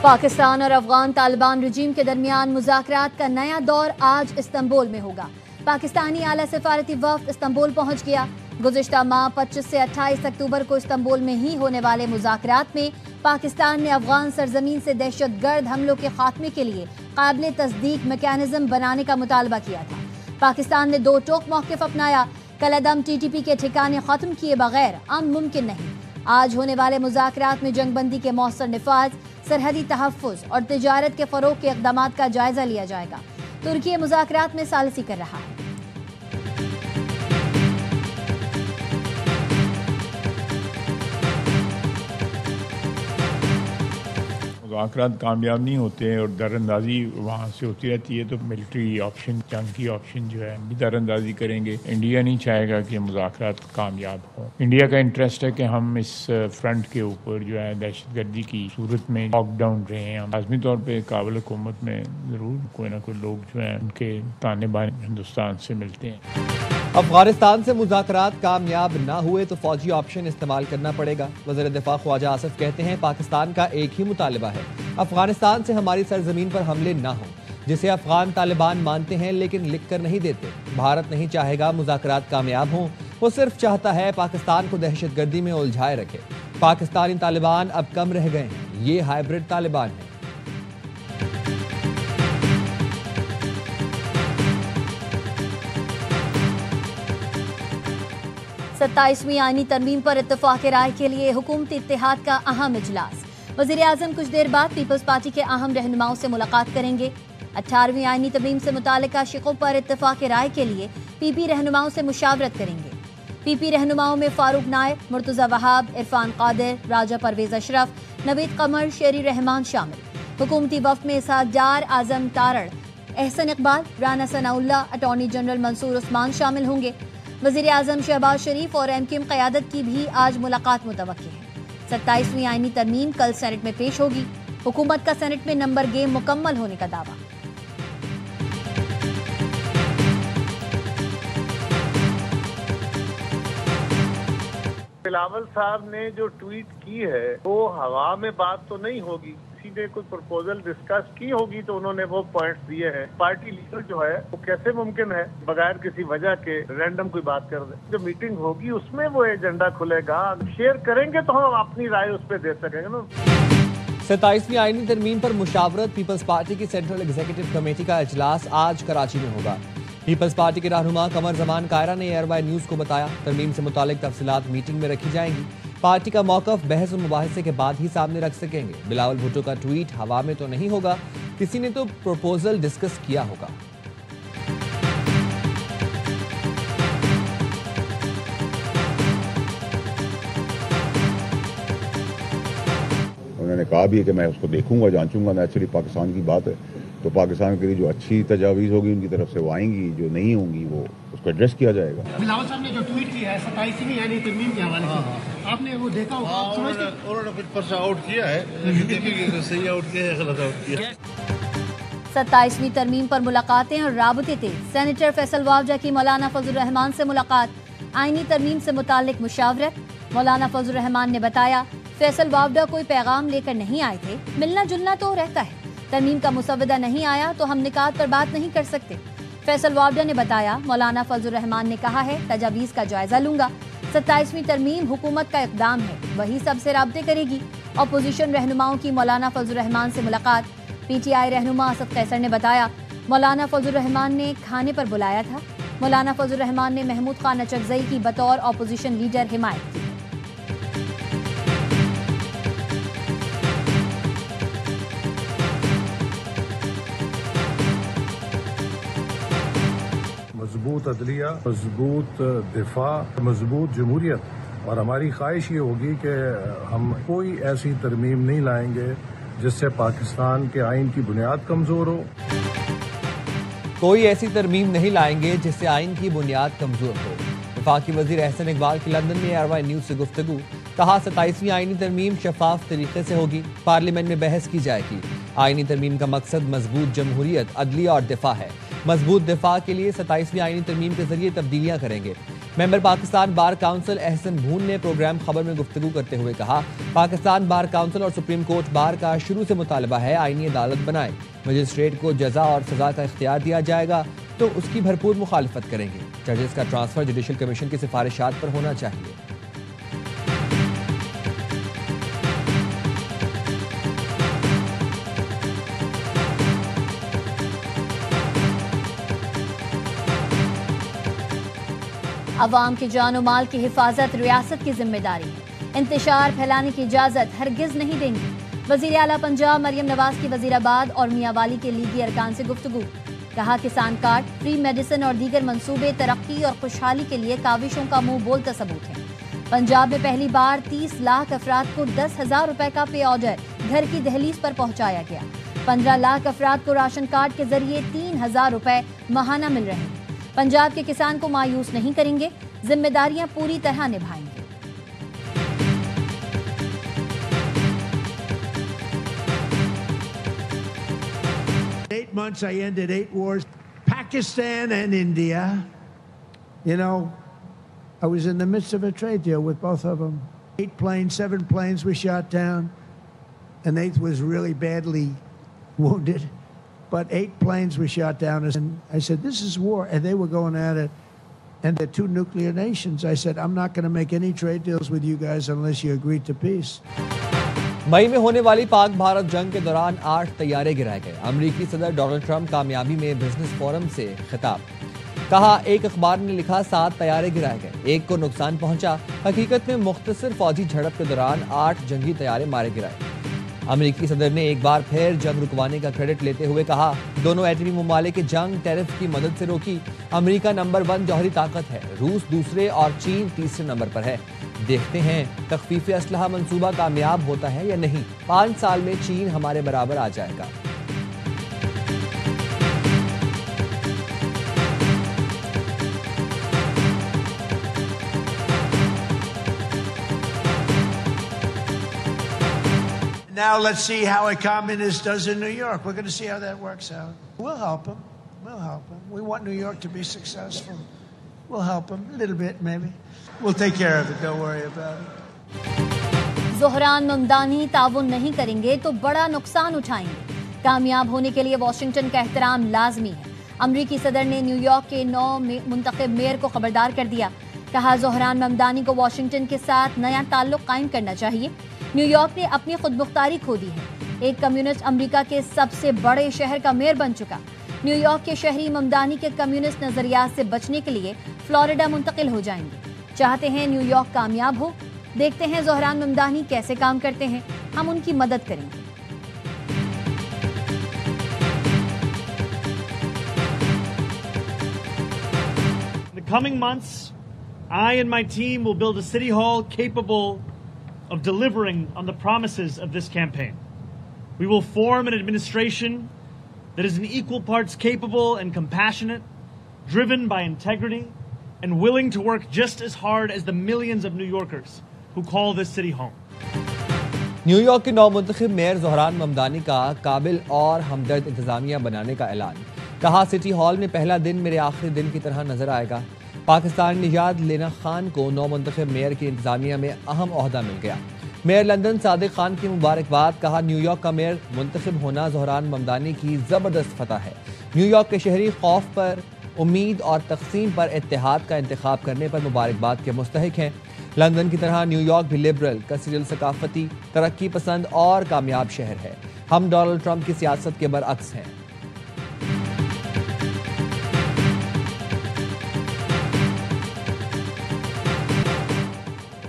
پاکستان اور افغان طالبان رجیم کے درمیان مذاکرات کا نیا دور آج استنبول میں ہوگا۔ پاکستانی اعلیٰ سفارتی وفد استنبول پہنچ گیا۔ گزشتہ ماہ 25 سے 28 اکتوبر کو استنبول میں ہی ہونے والے مذاکرات میں پاکستان نے افغان سرزمین سے دہشت گرد حملوں کے خاتمے کے لیے قابل تصدیق میکانزم بنانے کا مطالبہ کیا تھا۔ پاکستان نے دو ٹوک موقف اپنایا۔ کالعدم TTP کے ٹھکانے ختم کیے بغیر امن ممکن نہیں۔ آج ہونے والے مذاکرات میں جنگ بندی کے مؤثر نفاذ، سرحدی تحفظ اور تجارت کے فروغ کے اقدامات کا جائزہ لیا جائے گا۔ ترکی مذاکرات میں ثالثی کر رہا ہے۔ مذاکرات کامیاب نہیں ہوتے اور در اندازی وہاں سے ہوتی رہتی ہے تو ملٹری آپشن، جنگ کی آپشن جو ہے در اندازی کریں گے۔ انڈیا نہیں چاہے گا کہ مذاکرات کامیاب ہوں۔ انڈیا کا انٹرسٹ ہے کہ ہم اس فرنٹ کے اوپر جو ہے دہشت گردی کی صورت میں لاک ڈاؤن رہے ہیں۔ لازمی طور پہ قابل حکومت میں ضرور کوئی نہ کوئی لوگ جو ہیں ان کے تانے بانے ہندوستان سے ملتے ہیں۔ افغانستان سے مذاکرات کامیاب نہ ہوئے تو فوجی آپشن استعمال کرنا پڑے گا۔ وزیر دفاع خواجہ آصف کہتے ہیں پاکستان کا ایک ہی مطالبہ ہے، افغانستان سے ہماری سرزمین پر حملے نہ ہوں، جسے افغان طالبان مانتے ہیں لیکن لکھ کر نہیں دیتے۔ بھارت نہیں چاہے گا مذاکرات کامیاب ہوں، وہ صرف چاہتا ہے پاکستان کو دہشت گردی میں الجھائے رکھے۔ پاکستانی طالبان اب کم رہ گئے ہیں، یہ ہائیبرڈ طالبان ہیں۔ 27ویں آئینی ترمیم پر اتفاق رائے کے لیے حکومتی اتحاد کا اہم اجلاس۔ وزیر اعظم کچھ دیر بعد پیپلز پارٹی کے اہم رہنماؤں سے ملاقات کریں گے۔ 18ویں آئینی ترمیم سے متعلقہ شقوں پر اتفاق رائے کے لیے PP رہنماؤں سے مشاورت کریں گے۔ PP رہنماؤں میں فاروق نائب، مرتضی وہاب، عرفان قادر، راجہ پرویز اشرف، نوید قمر، شیری رحمان شامل۔ حکومتی وفد میں ساجار اعظم تارڑ، احسن اقبال، رانا ثناء اللہ، اٹارنی جنرل منصور عثمان شامل ہوں گے۔ وزیر اعظم شہباز شریف اور MKM قیادت کی بھی آج ملاقات متوقع ہے۔ 27ویں آئینی ترمیم کل سینٹ میں پیش ہوگی۔ حکومت کا سینٹ میں نمبر گیم مکمل ہونے کا دعویٰ۔ بلاول صاحب نے جو ٹویٹ کی ہے وہ ہوا میں بات تو نہیں ہوگی، کسی نے کوئی پرپوزل ڈسکس کی ہوگی تو انہوں نے وہ پوائنٹس دیے ہیں۔ پارٹی لیڈر جو ہے وہ کیسے ممکن ہے بغیر کسی وجہ کے رینڈم کوئی بات کر دے؟ جو میٹنگ ہوگی اس میں وہ ایجنڈا کھلے گا، شیئر کریں گے تو ہم اپنی رائے اس پہ دے سکیں گے نا۔ 27ویں آئینی ترمیم پر مشاورت پیپلز پارٹی کی سینٹرل ایگزیکٹو کمیٹی کا اجلاس آج کراچی میں ہوگا۔ پیپلز پارٹی کے رہنما قمر زمان کائرہ نے ایئر نیوز کو بتایا ترمیم سے متعلق تفصیلات میٹنگ میں رکھی جائیں گی۔ پارٹی کا موقف بحث و مباحثے کے بعد ہی سامنے رکھ سکیں گے۔ بلاول بھٹو کا ٹویٹ ہوا میں تو نہیں ہوگا، کسی نے تو پروپوزل ڈسکس کیا ہوگا۔ انہوں نے کہا بھی ہے کہ میں اس کو دیکھوں گا، جانچوں گا۔ نیچرلی پاکستان کی بات ہے تو پاکستان کے لیے جو اچھی تجاویز ہوگی ان کی طرف سے وہ آئیں گی، جو نہیں ہوں گی وہ اس کو ایڈریس کیا جائے گا۔ بلاول صاحب نے جو ٹویٹ کیا ہے 27ویں آئینی ترمیم کے حوالے سے، آپ نے وہ دیکھا ہوگا؟ انہوں نے کچھ پرچہ آؤٹ کیا ہے، دیکھیں گے کہ صحیح آؤٹ کیا ہے غلط آؤٹ کیا ہے۔ 27ویں ترمیم پر ملاقاتیں اور رابطے تیز۔ سینیٹر فیصل وافڈہ کی مولانا فضل الرحمان سے ملاقات۔ آئینی ترمیم سے متعلق مشاورت۔ مولانا فضل الرحمان نے بتایا فیصل وافڈہ کوئی پیغام لے کر نہیں آئے تھے، ملنا جلنا تو رہتا ہے، ترمیم کا مسودہ نہیں آیا تو ہم نکات پر بات نہیں کر سکتے۔ فیصل وافڈہ نے بتایا مولانا فضل الرحمان نے کہا ہے تجاویز کا جائزہ لوں گا۔ 27ویں ترمیم حکومت کا اقدام ہے، وہی سب سے رابطے کرے گی۔ اپوزیشن رہنماؤں کی مولانا فضل الرحمان سے ملاقات۔ PTI رہنما اسد قیصر نے بتایا مولانا فضل الرحمان نے کھانے پر بلایا تھا۔ مولانا فضل الرحمان نے محمود خان اچکزئی کی بطور اپوزیشن لیڈر حمایت کی۔ مضبوط عدلیہ، مضبوط دفاع، مضبوط جمہوریت، اور ہماری خواہش یہ ہوگی کہ ہم کوئی ایسی ترمیم نہیں لائیں گے جس سے پاکستان کے آئین کی بنیاد کمزور ہو۔ کوئی ایسی ترمیم نہیں لائیں گے جس سے آئین کی بنیاد کمزور ہو۔ وفاقی وزیر احسن اقبال کی لندن میں ایئر نیوز سے گفتگو۔ کہا 27ویں آئینی ترمیم شفاف طریقے سے ہوگی، پارلیمنٹ میں بحث کی جائے گی۔ آئینی ترمیم کا مقصد مضبوط جمہوریت، عدلیہ اور دفاع ہے۔ مضبوط دفاع کے لیے 27ویں آئینی ترمیم کے ذریعے تبدیلیاں کریں گے۔ ممبر پاکستان بار کونسل احسن بھون نے پروگرام خبر میں گفتگو کرتے ہوئے کہا، پاکستان بار کونسل اور سپریم کورٹ بار کا شروع سے مطالبہ ہے آئینی عدالت بنائے، مجسٹریٹ کو جزا اور سزا کا اختیار دیا جائے گا تو اس کی بھرپور مخالفت کریں گے۔ ججز کا ٹرانسفر جوڈیشل کمیشن کی سفارشات پر ہونا چاہیے۔ عوام کی جان و مال کی حفاظت ریاست کی ذمہ داری ہے، انتشار پھیلانے کی اجازت ہرگز نہیں دیں گے۔ وزیر اعلیٰ پنجاب مریم نواز کی وزیر آباد اور میاں والی کے لیگی ارکان سے گفتگو، کہا کسان کارڈ، فری میڈیسن اور دیگر منصوبے ترقی اور خوشحالی کے لیے کاوشوں کا منہ بولتا ثبوت ہیں۔ پنجاب میں پہلی بار 30 لاکھ افراد کو 10,000 روپے کا پے آرڈر گھر کی دہلیز پر پہنچایا گیا۔ 15 لاکھ افراد کو راشن کارڈ کے ذریعے 3,000 روپے ماہانہ مل رہے ہیں۔ پنجاب کے کسان کو مایوس نہیں کریں گے، ذمہ داریاں پوری طرح نبھائیں گے۔ 8 months I ended 8 wars. Pakistan and India, you know, I was in the midst of a trade deal with both of them. 8 planes, 7 planes were shot down. An 8th was really badly wounded. But 8 planes were shot down, and I said, this is war, and they were going at it. And the 2 nuclear nations, I said, I'm not going to make any trade deals with you guys unless you agree to peace. مئی میں ہونے والی پاک بھارت جنگ کے دوران 8 طیارے گرائے گئے۔ امریکی صدر ڈونلڈ ٹرمپ کامیابی میں بزنس فورم سے خطاب، کہا ایک اخبار نے لکھا 7 طیارے گرائے گئے، 1 کو نقصان پہنچا، حقیقت میں مختصر فوجی جھڑپ کے دوران 8 جنگی طیارے مارے گرائے۔ امریکی صدر نے ایک بار پھر جنگ رکوانے کا کریڈٹ لیتے ہوئے کہا دونوں ایٹمی ممالک جنگ ٹیرف کی مدد سے روکی۔ امریکہ نمبر 1 جوہری طاقت ہے، روس دوسرے اور چین تیسرے نمبر پر ہے۔ دیکھتے ہیں تخفیف اسلحہ منصوبہ کامیاب ہوتا ہے یا نہیں، 5 سال میں چین ہمارے برابر آ جائے گا۔ Now let's see how a communist does in New York. We're going to see how that works out. We'll help him. We'll help him. We want New York to be successful. We'll help him a little bit, maybe. We'll take care of it. Don't worry about it. Dhahran Mamdani تعاون نہیں کریں گے تو بڑا نقصان اٹھائیں گے۔ کامیاب ہونے کے لیے واشنگٹن کا احترام لازمی ہے۔ امریکی صدر نے نیو یارک کے 9 منتخب میئر کو خبردار کر دیا، کہا زہران ممدانی کو واشنگٹن کے ساتھ نیا تعلق قائم کرنا چاہیے۔ نیو یارک نے اپنی خود مختاری کھو دی ہے، ایک کمیونسٹ امریکہ کے سب سے بڑے شہر کا میئر بن چکا۔ نیو یارک کے شہری ممدانی کے کمیونسٹ نظریات سے بچنے کے لیے فلوریڈا منتقل ہو جائیں گے۔ چاہتے ہیں نیو یارک کامیاب ہو، دیکھتے ہیں زہران ممدانی کیسے کام کرتے ہیں، ہم ان کی مدد کریں گے۔ In the coming months, I and my team will build a city hall capable of delivering on the promises of this campaign. We will form an administration that is in equal parts capable and compassionate, driven by integrity, and willing to work just as hard as the millions of New Yorkers who call this city home. New York کے 9 منتخب mayor Dhahran Mamdani کا قابل اور ہمدرد انتظامیہ بنانے کا اعلان، کہا سٹی ہال میں پہلا دن میرے آخری دن کی طرح نظر آئے گا۔ پاکستان نژاد لینا خان کو 9 منتخب میئر کی انتظامیہ میں اہم عہدہ مل گیا۔ میئر لندن صادق خان کی مبارکباد، کہا نیو یارک کا میئر منتخب ہونا زہران ممدانی کی زبردست فتح ہے۔ نیو یارک کے شہری خوف پر، امید اور تقسیم پر اتحاد کا انتخاب کرنے پر مبارکباد کے مستحق ہیں۔ لندن کی طرح نیو یارک بھی لبرل، کثیر ثقافتی، ترقی پسند اور کامیاب شہر ہے۔ ہم ڈونلڈ ٹرمپ کی سیاست کے برعکس ہیں۔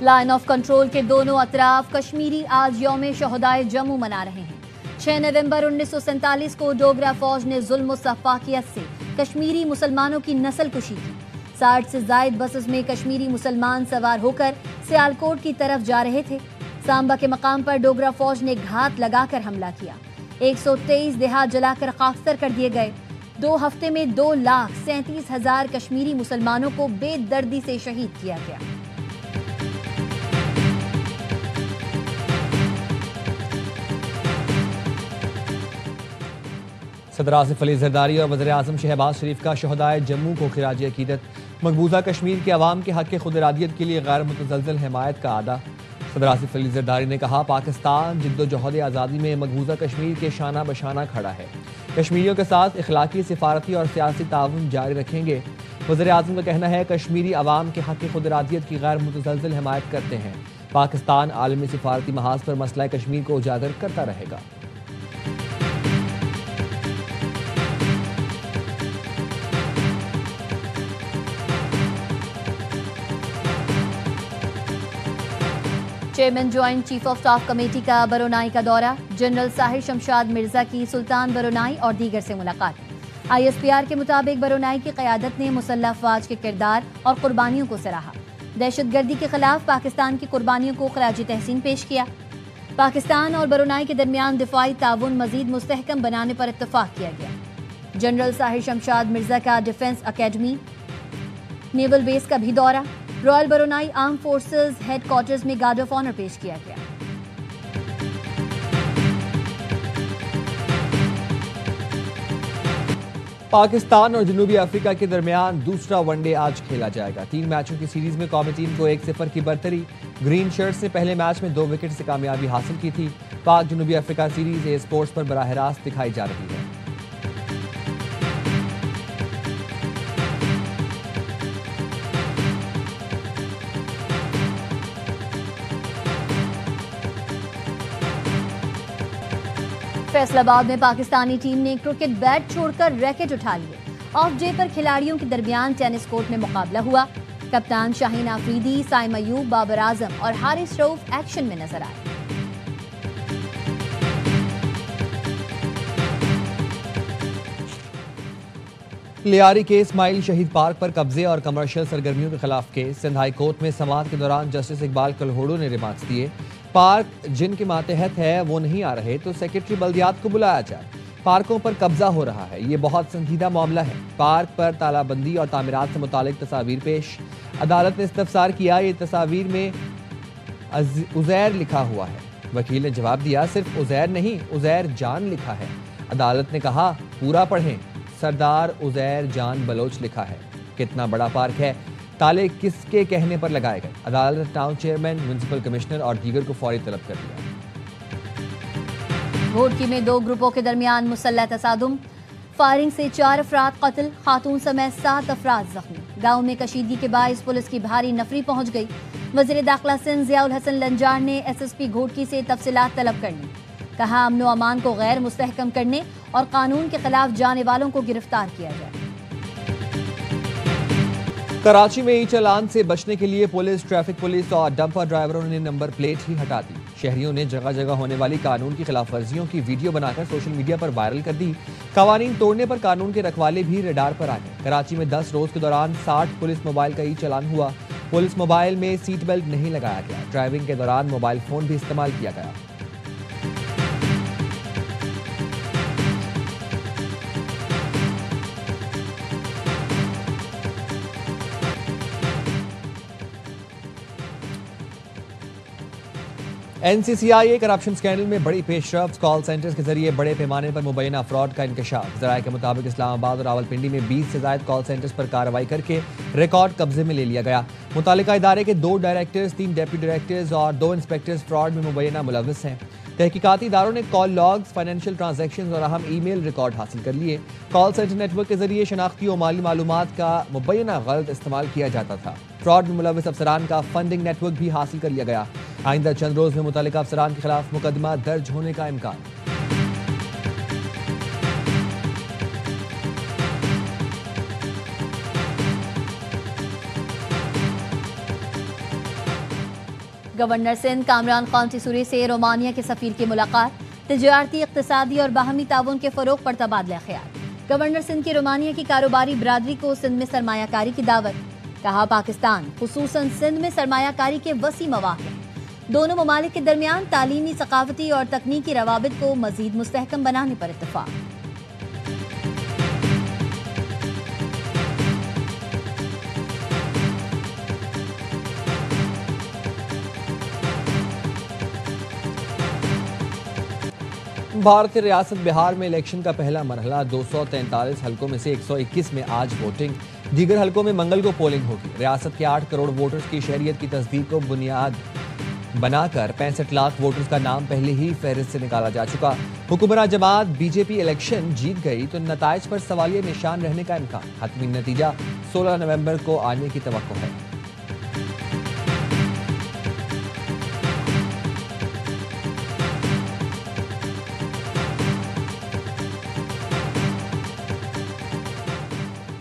لائن آف کنٹرول کے دونوں اطراف کشمیری آج یوم شہدائے جموں منا رہے ہیں۔ 6 نومبر 1947 کو ڈوگرا فوج نے ظلم و سفاکیت سے کشمیری مسلمانوں کی نسل کشی کی۔ 60 سے زائد بسز میں کشمیری مسلمان سوار ہو کر سیالکوٹ کی طرف جا رہے تھے۔ سامبا کے مقام پر ڈوگرا فوج نے گھات لگا کر حملہ کیا۔ 123 دیہات جلا کر خاکستر کر دیے گئے۔ 2 ہفتے میں 2,37,000 کشمیری مسلمانوں کو بے دردی سے شہید کیا گیا۔ صدر آصف علی زرداری اور وزیر اعظم شہباز شریف کا شہدائے جموں کو خراج عقیدت۔ مقبوضہ کشمیر کے عوام کے حق خود ارادیت کے لیے غیر متزلزل حمایت کا اعادہ۔ صدر آصف علی زرداری نے کہا پاکستان جد و جہد آزادی میں مقبوضہ کشمیر کے شانہ بشانہ کھڑا ہے، کشمیریوں کے ساتھ اخلاقی، سفارتی اور سیاسی تعاون جاری رکھیں گے۔ وزیر اعظم کا کہنا ہے کشمیری عوام کے حق خود ارادیت کی غیر متزلزل حمایت کرتے ہیں، پاکستان عالمی سفارتی محاذ پر مسئلہ کشمیر کو اجاگر کرتا رہے گا۔ Chairman joint chief of staff committee کا برونائی کا دورہ، جنرل ساحر شمشاد مرزا کی سلطان برونائی اور دیگر سے ملاقات۔ آئی ایس پی آر کے مطابق برونائی کی قیادت نے مسلح افواج کے کردار اور قربانیوں کو سراہا، دہشت گردی کے خلاف پاکستان کی قربانیوں کو خراج تحسین پیش کیا۔ پاکستان اور برونائی کے درمیان دفاعی تعاون مزید مستحکم بنانے پر اتفاق کیا گیا۔ جنرل ساحر شمشاد مرزا کا ڈیفنس اکیڈمی نیول بیس کا بھی دورہ، Royal Brunei arm forces head quarters میں گارڈ آف آنر پیش کیا گیا۔ پاکستان اور جنوبی افریقہ کے درمیان دوسرا ون ڈے آج کھیلا جائے گا۔ 3 میچوں کی سیریز میں قومی ٹیم کو 1-0 کی برتری۔ گرین شرٹس نے پہلے میچ میں 2 وکٹ سے کامیابی حاصل کی تھی۔ پاک جنوبی افریقہ سیریز اے اسپورٹس پر براہ راست دکھائی جا رہی ہے۔ فیصل آباد میں پاکستانی ٹیم نے کرکٹ بیٹ چھوڑ کر ریکٹ اٹھا لیے۔ آف ڈے پر کھلاڑیوں کے درمیان ٹینس کورٹ میں مقابلہ ہوا۔ کپتان شاہین آفریدی، سائم ایوب، بابر اعظم اور حارث رؤف ایکشن میں نظر آئے۔ لیاری کے اسماعیل شہید پارک پر قبضے اور کمرشل سرگرمیوں کے خلاف کیس، سندھ ہائی کورٹ میں سماعت کے دوران جسٹس اقبال کلہوڑو نے ریمارکس دیے۔ پارک جن کے ماتحت ہے وہ نہیں آ رہے تو سیکرٹری بلدیات کو بلایا جائے۔ پارکوں پر قبضہ ہو رہا ہے، یہ بہت سنجیدہ معاملہ ہے۔ پارک پر تالہ بندی اور تعمیرات سے متعلق تصاویر پیش، عدالت نے استفسار کیا، یہ تصاویر میں عزیر لکھا ہوا ہے۔ وکیل نے جواب دیا صرف عزیر نہیں، عزیر جان لکھا ہے۔ عدالت نے کہا پورا پڑھیں، سردار عزیر جان بلوچ لکھا ہے۔ کتنا بڑا پارک ہے، تالے کس کے کہنے پر لگائے گئے؟ عدالت ٹاؤن چیئرمین، میونسپل کمشنر اور دیگر کو فوری طلب کر دیا۔ گھوڑکی میں 2 گروپوں کے درمیان مسلح تصادم، فائرنگ سے 4 افراد قتل، خاتون سمیت 7 افراد زخمی۔ گاؤں میں کشیدگی کے باعث پولیس کی بھاری نفری پہنچ گئی۔ وزیر داخلہ سندھ ضیاء الحسن لنجار نے ایس ایس پی گھوڑکی سے تفصیلات طلب کرنی، کہا امن و امان کو غیر مستحکم کرنے اور قانون کے خلاف جانے والوں کو گرفتار کیا جائے۔ کراچی میں ای چالان سے بچنے کے لیے پولیس، ٹریفک پولیس اور ڈمپر ڈرائیوروں نے نمبر پلیٹ ہی ہٹا دی۔ شہریوں نے جگہ جگہ ہونے والی قانون کی خلاف ورزیوں کی ویڈیو بنا کر سوشل میڈیا پر وائرل کر دی۔ قوانین توڑنے پر قانون کے رکھوالے بھی ریڈار پر آ گئے۔ کراچی میں 10 روز کے دوران 60 پولیس موبائل کا ای چالان ہوا۔ پولیس موبائل میں سیٹ بیلٹ نہیں لگایا گیا، ڈرائیونگ کے دوران موبائل فون بھی استعمال کیا گیا۔ این سی سی آئی اے کرپشن سکینڈل میں بڑی پیش رفت، کال سینٹرز کے ذریعے بڑے پیمانے پر مبینہ فراڈ کا انکشاف۔ ذرائع کے مطابق اسلام آباد اور راولپنڈی میں 20 سے زائد کال سینٹرز پر کارروائی کر کے ریکارڈ قبضے میں لے لیا گیا۔ متعلقہ ادارے کے 2 ڈائریکٹرز، 3 ڈیپٹی ڈائریکٹرز اور 2 انسپیکٹرز فراڈ میں مبینہ ملوث ہیں۔ تحقیقاتی اداروں نے کال لاگز، فائنینشیل ٹرانزیکشنز اور اہم ای میل ریکارڈ حاصل کر لیے۔ کال سینٹر نیٹ ورک کے ذریعے شناختی و مالی معلومات کا مبینہ غلط استعمال کیا جاتا تھا۔ فراڈ میں ملوث افسران کا فنڈنگ نیٹ ورک بھی حاصل کر لیا گیا۔ آئندہ چند روز میں متعلقہ افسران کے خلاف مقدمہ درج ہونے کا امکان۔ گورنر سندھ کامران خان ٹیسوری سے رومانیہ کے سفیر کی ملاقات، تجارتی، اقتصادی اور باہمی تعاون کے فروغ پر تبادلہ خیال۔ گورنر سندھ کی رومانیہ کی کاروباری برادری کو سندھ میں سرمایہ کاری کی دعوت، کہا پاکستان خصوصاً سندھ میں سرمایہ کاری کے وسیع مواقع ہیں۔ دونوں ممالک کے درمیان تعلیمی، ثقافتی اور تکنیکی روابط کو مزید مستحکم بنانے پر اتفاق۔ بھارتی ریاست بہار میں الیکشن کا پہلا مرحلہ، 243 حلقوں میں سے 121 میں آج ووٹنگ۔ دیگر حلقوں میں منگل کو پولنگ ہوگی. ریاست کے 8 کروڑ ووٹرز کی شہریت کی تصدیق کو بنیاد بنا کر 65 لاکھ ووٹرز کا نام پہلے ہی فہرست سے نکالا جا چکا. حکمراں جماعت بی جے پی الیکشن جیت گئی تو نتائج پر سوالیہ نشان رہنے کا امکان. حتمی نتیجہ 16 نومبر کو آنے کی توقع ہے.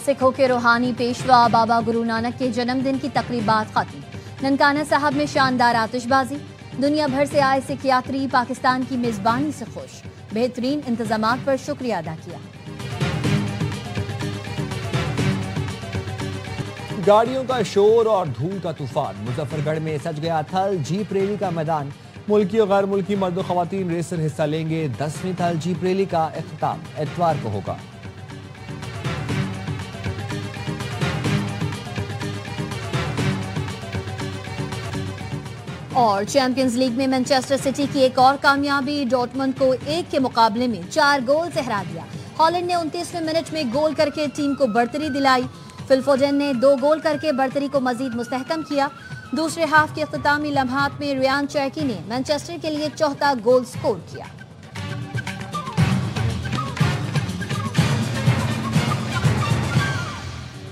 سکھوں کے روحانی پیشوا بابا گرو نانک کے جنم دن کی تقریبات ختم. ننکانہ صاحب میں شاندار آتش بازی. دنیا بھر سے آئے سکھ یاتری پاکستان کی میزبانی سے خوش. بہترین انتظامات پر شکریہ ادا کیا. گاڑیوں کا شور اور دھول کا طوفان. مظفر گڑھ میں سج گیا تھل جیپ ریلی کا میدان. ملکی اور غیر ملکی مرد و خواتین ریسر حصہ لیں گے. 10ویں تھل جیپ ریلی کا اختتام اتوار کو ہوگا. اور چیمپئنز لیگ میں مانچسٹر سٹی کی ایک اور کامیابی. ڈورٹمنڈ کو 1 کے مقابلے میں 4 گول سے ہرا دیا. ہالینڈ نے 29ویں منٹ میں گول کر کے ٹیم کو برتری دلائی. فل فوڈن نے 2 گول کر کے برتری کو مزید مستحکم کیا. دوسرے ہاف کے اختتامی لمحات میں ریان چیکی نے مانچسٹر کے لیے 4تھا گول سکور کیا.